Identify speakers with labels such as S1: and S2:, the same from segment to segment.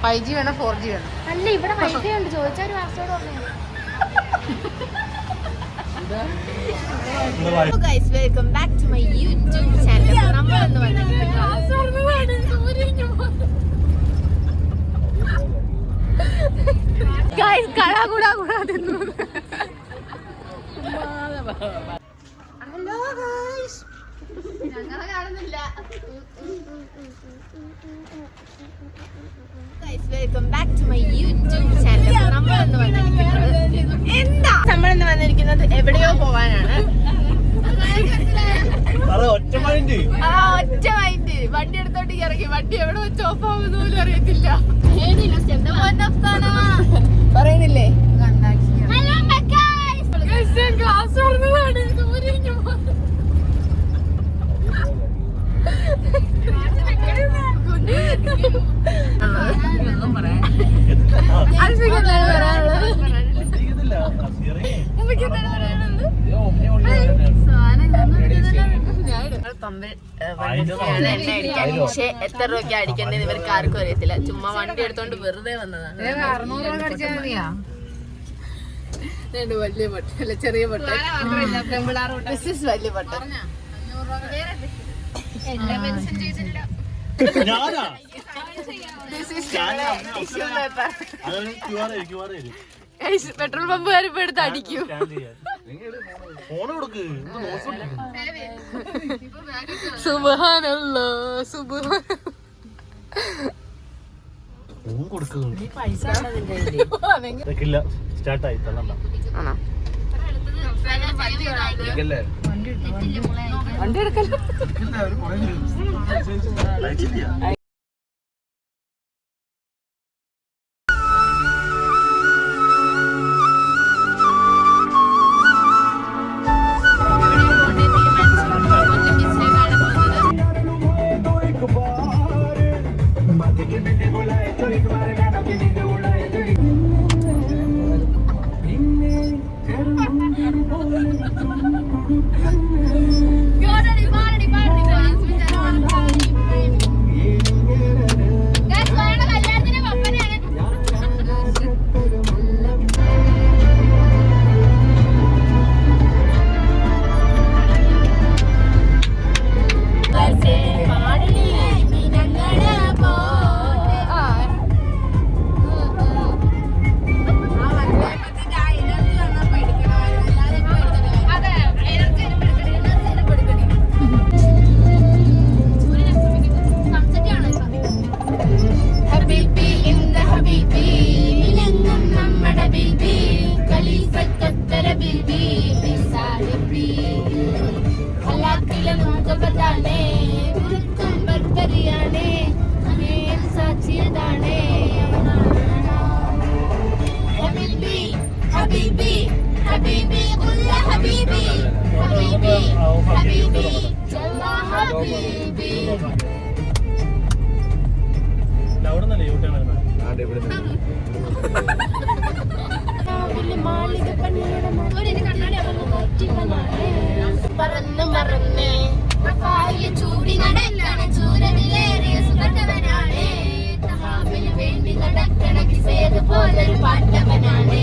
S1: 5G വേണം 4G വേണം.
S2: അല്ല ഇവിടെ വൈഫൈ ഉണ്ട്, ചോദിച്ചാൽ പാസ്വേഡ് പറഞ്ഞു.
S3: Guys welcome back to my YouTube channel. നമ്മളെന്ന് ഗൈസ് കടാ കൂടാ കൂടാ തിന്നു. ഹലോ ഗൈസ്, ഞങ്ങളെ കാണുന്നില്ല. Guys welcome back to my YouTube channel. നമ്മളെന്ന് വന്നിരിക്കുന്നത് എവിടെയോ പോവാനാണ്. ഒറ്റ മൈൻഡ് വണ്ടി എടുത്തോട്ട് ഇറങ്ങി. വണ്ടി എവിടെ വെച്ച് ഓഫ് ആവുന്ന പോലും അറിയത്തില്ല. പറയുന്നില്ലേ ഗ്ലാസ് പക്ഷെ എത്ര രൂപയ്ക്ക് അടിക്കേണ്ടത് ഇവർക്ക് ആർക്കും അറിയത്തില്ല. ചുമ്മാ വണ്ടി എടുത്തോണ്ട് വെറുതെ വന്നതാണ്.
S1: 600 രൂപ അടിച്ചാൽ മതിയാ?
S3: വലിയ പൊട്ട അല്ല, ചെറിയ പൊട്ട. വലിയ പൊട്ട. പെട്രോൾ പമ്പുകാർ ഇപ്പൊ എടുത്ത് അടിക്കും. സുബ്ഹാനല്ലാ സുബ്ഹാൻ.
S4: സ്റ്റാർട്ടായി തള്ളണ്ട.
S3: വണ്ടി എടുക്കല്ലോ. പറന്ന് മറന്ന് ചൂടി നടക്കണ ചൂരനിലേറിയ സുഖവനാണ്. വേണ്ടി നടക്കണ കിസേത് പോലൊരു പാട്ടവനാണ്.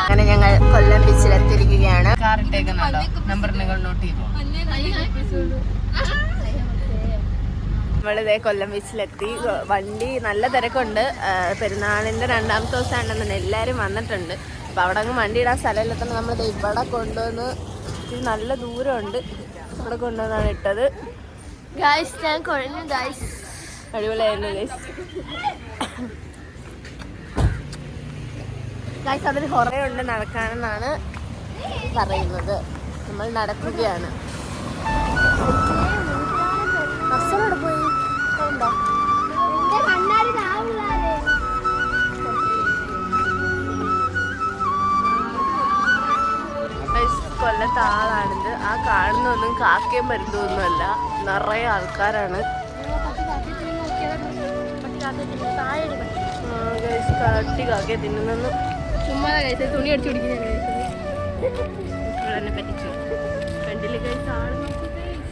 S3: അങ്ങനെ ഞങ്ങൾ കൊല്ലം ബീച്ചിലെത്തിയിരിക്കുകയാണ്.
S1: കാർ ഇട്ടേക്കുന്നുണ്ടോ? നമ്പർ നിങ്ങൾ നോട്ട് ചെയ്തു.
S3: നമ്മളിതേ കൊല്ലം ബീച്ചിലെത്തി. വണ്ടി നല്ല തിരക്കുണ്ട്. പെരുന്നാളിൻ്റെ 2ാമത്തെ ദിവസമാണെന്നുണ്ട് എല്ലാവരും വന്നിട്ടുണ്ട്. അപ്പം അവിടെ അങ്ങ് വണ്ടി ഇടാൻ സ്ഥലമില്ലാത്തതുകൊണ്ട് നമ്മളിത് ഇവിടെ കൊണ്ടുവന്ന് നല്ല ദൂരമുണ്ട്. ഇവിടെ കൊണ്ടുവന്നാണ് ഇട്ടത്.
S2: ഗൈസ് ഞാൻ കുഴഞ്ഞു ഗൈസ്.
S3: അടിപൊളിയായിരുന്നു ഗൈസ്. ഗൈസ് അതിൽ കുറേ ഉണ്ട് നടക്കാനെന്നാണ് പറയുന്നത്. നമ്മൾ നടക്കുകയാണ്. അസലോടെ പോയി ഉണ്ടോ? കൊല്ലത്തെ ആളാണിത്. ആ കാണുന്നൊന്നും കാക്കയും വരുന്നൊന്നുമല്ല, നിറയെ ആൾക്കാരാണ്. കട്ടി കാക്കയെ തിന്നുന്നു.
S2: ചുമ്മാ കഴിച്ചത് തുണി അടിച്ചു പിടിക്കുന്ന
S3: ഇവളെന്നെ പറ്റിച്ചു. കണ്ടില്ലേ ഗൈസ്, ആള് നോക്കൂ guys.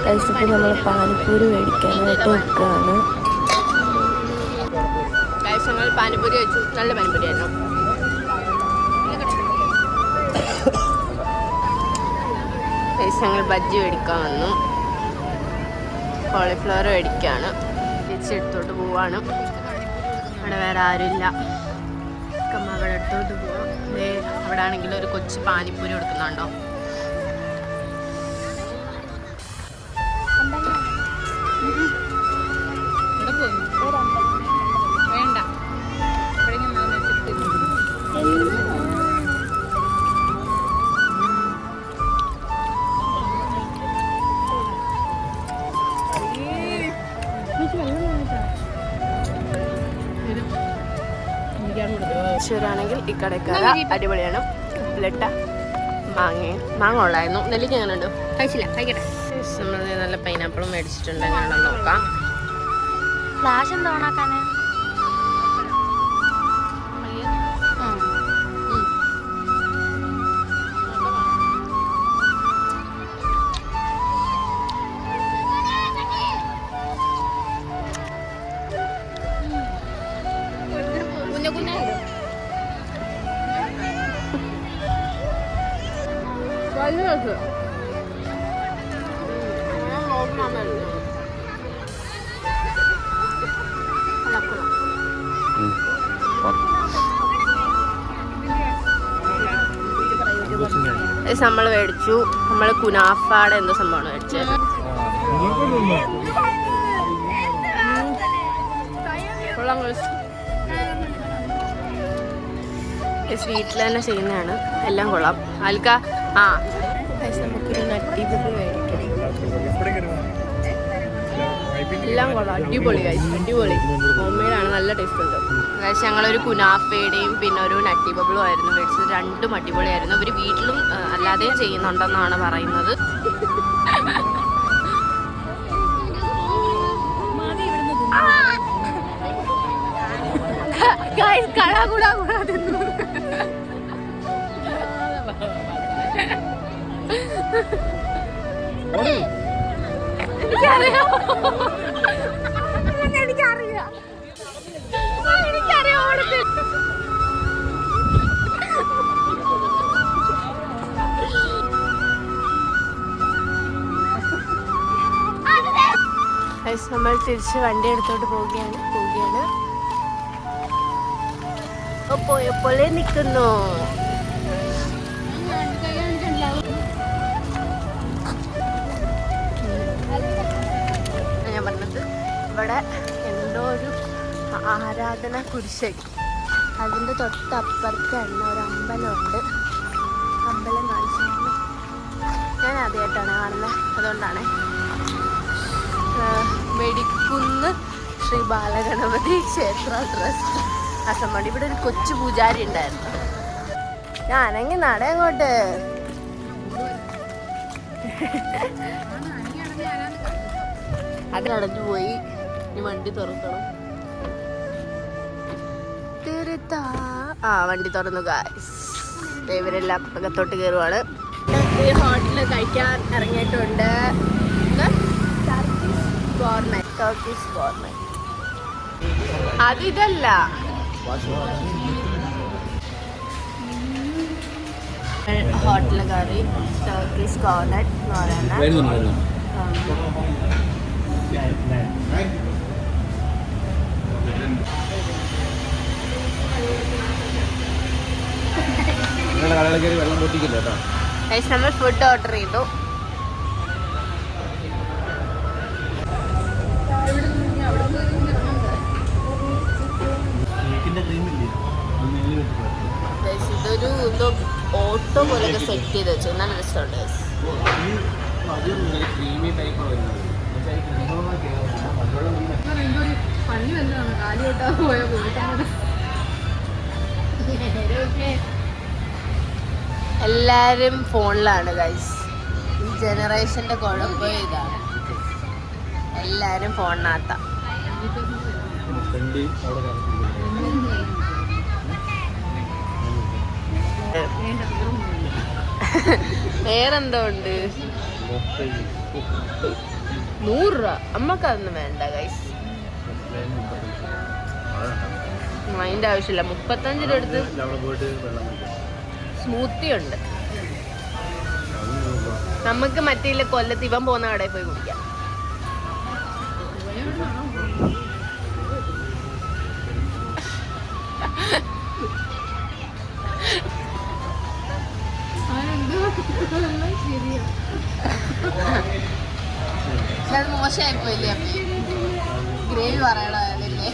S2: കഴിച്ചപ്പോൾ നമ്മൾ പാനിപ്പൂരി മേടിക്കാനായിട്ട് വെക്കുകയാണ്.
S3: ഞങ്ങൾ പാനിപ്പൂരി കഴിച്ചു. നല്ല പാനിപ്പൂരി ആയിരുന്നു. ഞങ്ങൾ ബജ്ജി മേടിക്കാൻ വന്നു. കോളിഫ്ലവർ മേടിക്കാണ്. തിരിച്ചെടുത്തോട്ട് പോവാണ്. അവിടെ വേറെ ആരുമില്ല. അവിടെ അടുത്തോട്ട് പോവാം. അവിടെ ആണെങ്കിൽ ഒരു കൊച്ചു പാനിപ്പൂരി കൊടുക്കുന്നുണ്ടോ.
S1: വേണ്ട
S3: ാണെങ്കിൽ ഈ കടക്കാര അടിപൊളിയാണ്. ഉപ്പിലിട്ട മാങ്ങ ഉള്ളായിരുന്നു. നെല്ലിക്ക എങ്ങനെ ഉണ്ട്?
S1: കഴിച്ചില്ല, കഴിക്കട്ടെ.
S3: നമ്മൾ നല്ല പൈനാപ്പിളും മേടിച്ചിട്ടുണ്ട്. എങ്ങനെയാണെന്ന് നോക്കാം.
S2: ഫ്ലാഷ് എന്താ ഓണാക്കാന്?
S3: നമ്മൾ മേടിച്ചു. നമ്മൾ കുനാഫാടെ എന്തോ സംഭവമാണ് മേടിച്ചത്. വീട്ടിൽ തന്നെ ചെയ്യുന്നതാണ്. എല്ലാം കൊള്ളാം. ആൽക്ക നമുക്കൊരു നട്ടിബിൾ മേടിക്കണം. എല്ലാം കൊള്ളാം. അടിപൊളി ഗൈസ്, അടിപൊളി. ഹോംമെയ്ഡാണ്. നല്ല ടേസ്റ്റ് ഉണ്ട് ഗൈസ്. ഞങ്ങളൊരു കുനാഫയുടെയും പിന്നെ ഒരു നട്ടി ബബിളും ആയിരുന്നു മേടിച്ചത്. രണ്ടും അടിപൊളിയായിരുന്നു. അവർ വീട്ടിലും അല്ലാതെയും ചെയ്യുന്നുണ്ടെന്നാണ് പറയുന്നത്. എനിക്കറിയാം. നമ്മൾ തിരിച്ച് വണ്ടി എടുത്തോട്ട് പോവുകയാണ്. പോയപ്പോലെ നിൽക്കുന്നു. ഞാൻ പറഞ്ഞത് ഇവിടെ എന്തോ ഒരു ആരാധന കുരിശടി. അതിൻ്റെ തൊട്ടപ്പുറത്ത് തന്നെ ഒരു അമ്പലമുണ്ട്. അമ്പലം കാണിച്ചു. ഞാൻ ആദ്യമായിട്ടാണ് കാണുന്നത്. അതുകൊണ്ടാണ് മെഡിക്കുന്ന് ശ്രീ ബാലഗണപതി ക്ഷേത്ര ട്രസ്റ്റ് അസംബന്ധി. ഇവിടെ ഒരു കൊച്ചു പൂജാരി ഉണ്ടായിരുന്നു. ഞാനെങ്കിൽ നടയങ്ങോട്ട്. അതിനടഞ്ഞു പോയി. ഇനി വണ്ടി തുറക്കണം. വണ്ടി തുറന്നു ഗായ്സ്. ഇവരെല്ലാം അകത്തോട്ട് കയറുവാണ്. ഹോട്ടലിൽ കഴിക്കാൻ ഇറങ്ങിയിട്ടുണ്ട്. ടർക്കിഷ് ഗോർമെന്റ്. അതിതല്ല, ഹോട്ടൽ കറി ടർക്കിഷ് കോർണറ്റ് എന്ന് പറയുന്നത്. നമ്മൾ ഫുഡ് ഓർഡർ ചെയ്തു. എന്തോ ഓട്ടോ പോലെയൊക്കെ സെറ്റ് ചെയ്ത് വെച്ചു. നല്ല രസമുണ്ട്. എല്ലാരും ഫോണിലാണ് ഗൈസ്. ഈ ജനറേഷന്റെ കുഴപ്പം ഇതാണ്, എല്ലാരും ഫോണിനകത്ത. വേറെന്തോ ഉണ്ട്. 100 രൂപ. അമ്മക്കതൊന്നും വേണ്ട ഗൈസ്, അതിന്റെ ആവശ്യമില്ല. 35 രൂപ എടുത്ത് സ്മൂത്തി ഉണ്ട്. നമുക്ക് മറ്റേ കൊല്ലത്ത് ഇവൻ പോകുന്ന കടയിൽ പോയി കുടിക്കാം. അത് മോശമായി പോയില്ലേ? ഗ്രേവി പറയണല്ലേ?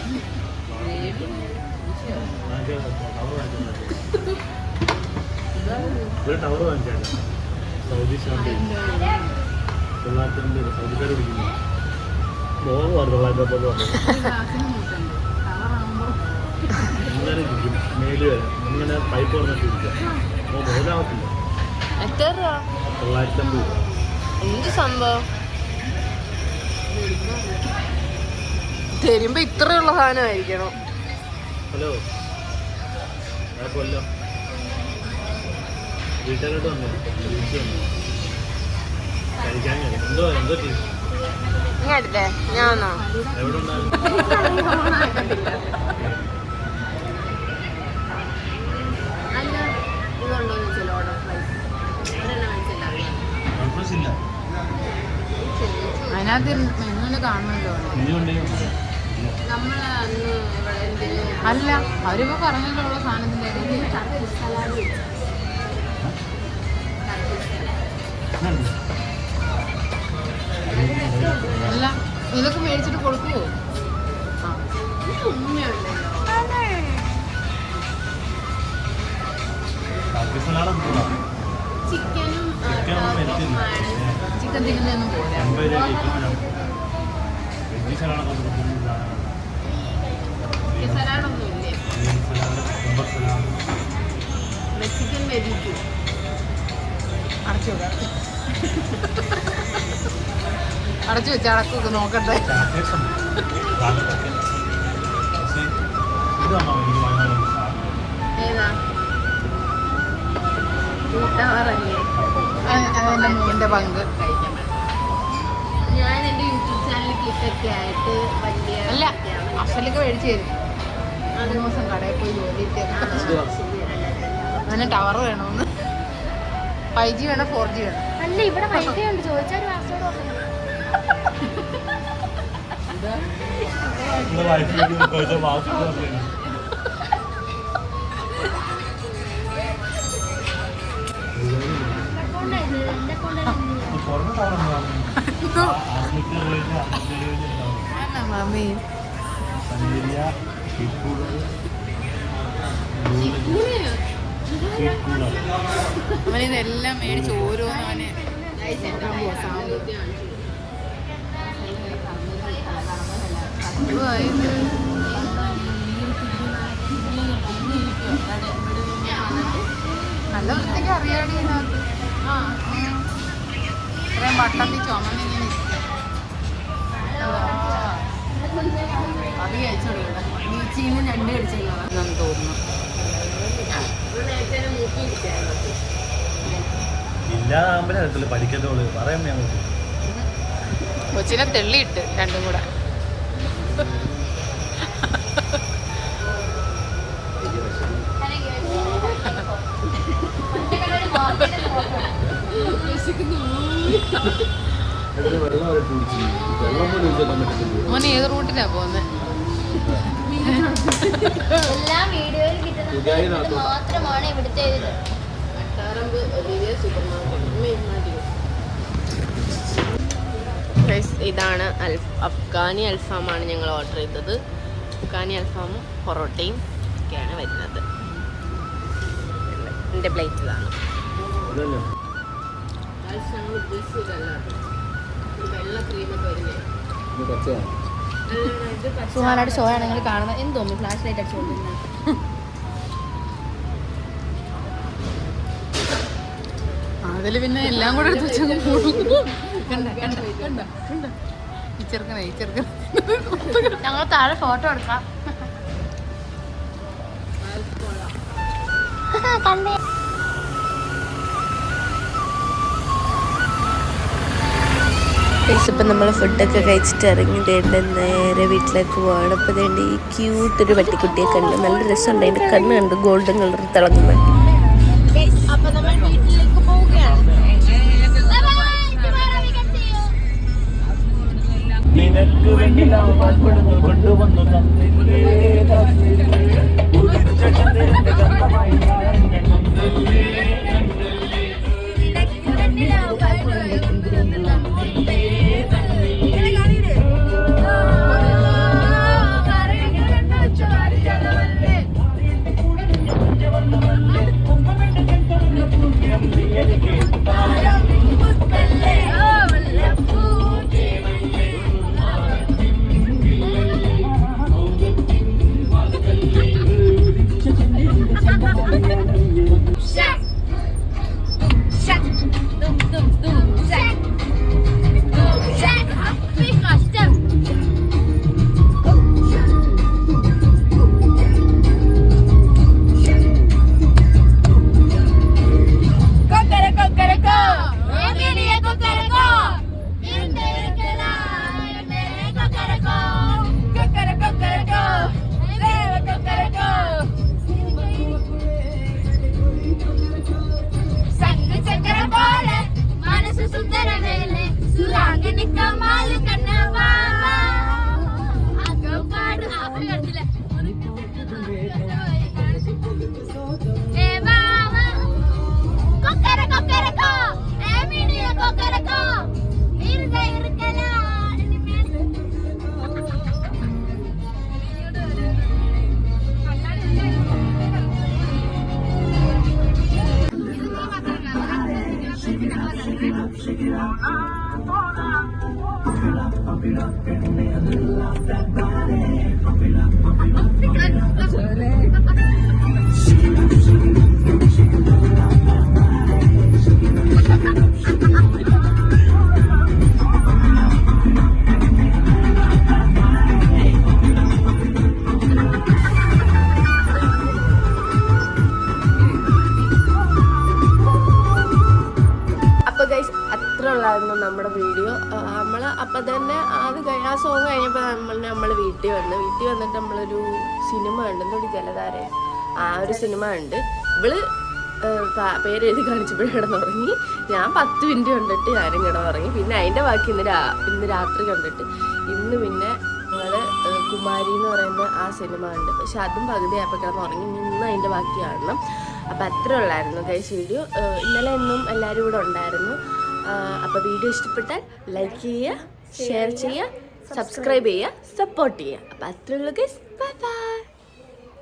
S3: എന്ത് സംഭവം? തരുമ്പോ ഇത്രയുള്ള സാധനമായിരിക്കണം.
S4: ഹലോ, വീട്ടിലോട്ട് വന്നു കഴിക്കാൻ. എന്തോ എന്തോ
S3: ഇങ്ങോട്ടേ ഞാനോ
S4: എവിടെ ഉണ്ടാകും?
S1: അതിനകത്ത് മെനുവിന് കാണുമല്ലോ. അല്ല, അവരിപ്പോ പറഞ്ഞല്ലോ ഉള്ള സാധനത്തിന്റെ അല്ല, ഇതൊക്കെ മേടിച്ചിട്ട് കൊടുക്കുവോ? ചിക്കൻ തിന്നുന്നൊന്നും പോരാ.
S3: മെക്സിക്കൻ വെജിക്കും
S1: അടച്ചു വെച്ച് അടക്കൊക്കെ നോക്കട്ടെ.
S3: ഏതാ കൂട്ടാറല്ലേ?
S1: അതിന്റെ മോന്റെ പങ്ക് കഴിക്കാൻ.
S3: ഞാൻ എന്റെ യൂട്യൂബ് ചാനൽ ക്ലിക്കൊക്കെ ആയിട്ട് വലിയ
S1: അല്ല, അഫ്സലൊക്കെ മേടിച്ചു തരും. ഒരു ദിവസം കടയിൽ പോയി ജോലി അതിന് ടവർ വേണമെന്ന്. 5G വേണം, 4G വേണം.
S2: അല്ല, ഇവിടെ വൈഫൈ ഉണ്ട്. ചോദിച്ചാൽ
S1: മമ്മി അവനിതെല്ലാം മേടിച്ച് ഓരോന്നും അവന് നല്ല വൃത്തിക്ക് അറിയാടി. ഇത്രയും വട്ടത്തിൽ ചുമന്നിങ്ങനെ അത് കഴിച്ചോളൂ. ബീച്ചിൽ നിന്ന് 2 കടിച്ചെന്ന് തോന്നുന്നു.
S4: ഇല്ലാതാകുമ്പോഴേ പഠിക്കത്തോളൂ പറയാൻ.
S1: കൊച്ചിനെ തെള്ളിയിട്ട് 2 കൂടെ. മോനെ ഏത് റൂട്ടിലാ പോകുന്നത്?
S2: എല്ലാ വീഡിയോയിൽ കിട്ടുന്ന മാത്രമാണ് ഇവിടുത്തെ.
S3: ഇതാണ് അഫ്ഗാനി അൽഫാമാണ് ഞങ്ങൾ ഓർഡർ ചെയ്തത്. അഫ്ഗാനി അൽഫാമും പൊറോട്ടയും ഒക്കെയാണ് വരുന്നത്. എൻ്റെ പ്ലേറ്റിലാണ്.
S4: അതല്ലേ
S3: ഞങ്ങൾ ഉദ്ദേശിച്ചതല്ല വെള്ള ക്രീമൊക്കെ വരുന്നേ.
S4: ഇത് പച്ചയാണ്.
S2: സുഹാനയുടെ ഷോ ആണ് നിങ്ങൾ കാണുന്നത്. എന്ത് തോന്നുന്നു ഫ്ലാഷ് ലൈറ്റ് അടിച്ചുകൊണ്ടിരുന്നത്?
S1: അതില് പിന്നെ എല്ലാം കൂടെ എടുത്ത് വെച്ചങ്ങ് കൂടും. കണ്ട കണ്ട കണ്ട കണ്ട ഈ ചെറുക്കനെ ഈ ചെറുക്കൻ.
S2: ഞങ്ങൾ താഴെ ഫോട്ടോ എടുക്കാം.
S3: ഇപ്പം നമ്മൾ ഫുഡൊക്കെ കഴിച്ചിട്ട് ഇറങ്ങിയിട്ടുണ്ട്. നേരെ വീട്ടിലേക്ക് പോവാണ്. അപ്പോൾ ഇതേണ്ട ഈ ക്യൂട്ടൊരു പട്ടിക്കുട്ടിയെ കണ്ട് നല്ല രസമുണ്ട്. അതിൻ്റെ കണ്ണ് കണ്ട് ഗോൾഡൻ കളർ തിളങ്ങുന്നുണ്ട്. അപ്പം നമ്മൾ വീട്ടിലേക്ക് പോവുകയാണ്.
S5: നിനക്ക് വേണ്ടി പാൽപ്പെടുന്നു കൊണ്ടുവന്നു
S3: നമ്മുടെ വീഡിയോ. നമ്മൾ അപ്പം തന്നെ ആ സോങ് കഴിഞ്ഞപ്പോൾ നമ്മൾ വീട്ടിൽ വന്നിട്ട് നമ്മളൊരു സിനിമ ഉണ്ട്, എന്തൊരു ജലധാര, ആ ഒരു സിനിമ ഉണ്ട്. ഇവള് പേര് എഴുതി കാണിച്ചപ്പോഴും കിടന്നുറങ്ങി. ഞാൻ 10 മിനിറ്റ് കണ്ടിട്ട് ഞാനും കിടന്നുറങ്ങി. പിന്നെ അതിൻ്റെ ബാക്കി ഇന്ന് രാത്രി കണ്ടിട്ട് ഇന്ന് പിന്നെ ഞങ്ങൾ കുമാരി എന്ന് പറയുന്ന ആ സിനിമ ഉണ്ട്. പക്ഷെ അതും പകുതിയായപ്പോൾ കിടന്നുറങ്ങി. ഇന്ന് അതിൻ്റെ ബാക്കി കാണണം. അപ്പം അത്ര ഉള്ളായിരുന്നു ഗൈസ് വീഡിയോ. ഇന്നലെ ഇന്നും എല്ലാവരും കൂടെ ഉണ്ടായിരുന്നു. അപ്പോൾ വീഡിയോ ഇഷ്ടപ്പെട്ടാൽ ലൈക്ക് ചെയ്യുക, ഷെയർ ചെയ്യുക, സബ്സ്ക്രൈബ് ചെയ്യുക, സപ്പോർട്ട് ചെയ്യുക. അപ്പോൾ അത്രയുള്ളൂ ഗൈസ്. Bye bye.